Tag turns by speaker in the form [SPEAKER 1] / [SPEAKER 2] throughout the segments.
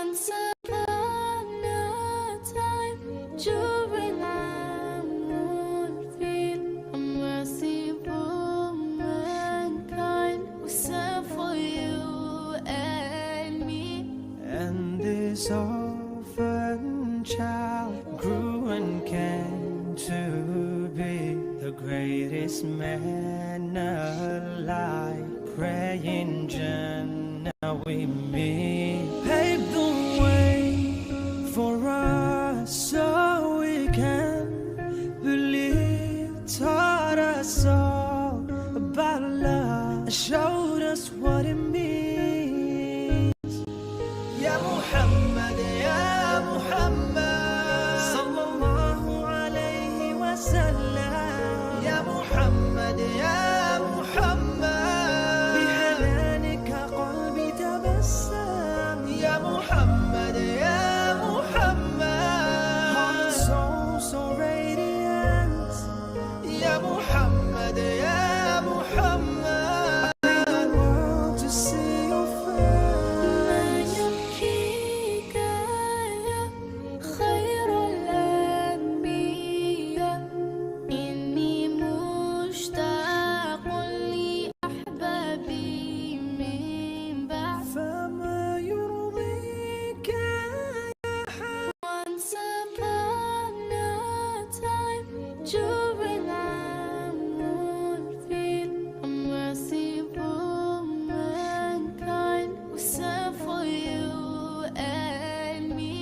[SPEAKER 1] Once upon a time, during I would feel a merciful mankind was sent for you and me.
[SPEAKER 2] And this orphan child grew and came to be the greatest man alive. Praying Jannah we meet, paved the way for us so we can believe. Taught us all about love, showed us what it means. Ya Muhammad, Ya Muhammad, sallallahu alayhi wa sallam. Ya Muhammad, Ya Muhammad, Ya Muhammad, Ya Muhammad, heart and soul so radiant. Ya Muhammad, Ya Muhammad, I bring the world to see your face.
[SPEAKER 1] ما يبكيك يا خير الأنبياء، إني مشتاق لأحبابي من بعد.
[SPEAKER 2] فما يرضيك
[SPEAKER 1] Once upon a time, during I would feel a merciful mankind was sent for you and me.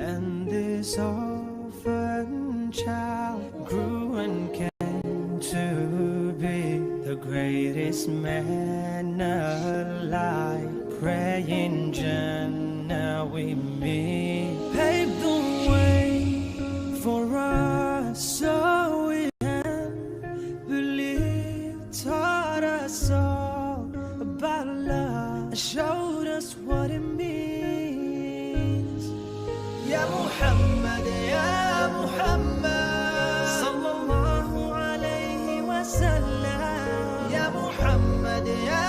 [SPEAKER 2] and this orphan child grew and came to be the greatest man alive. Praying Jannah we meet, paved the way for us so we can believe. Taught us all about love, showed us what it means. Ya Muhammad, Ya Muhammad, sallallahu alayhi wa sallam. Ya Muhammad, Ya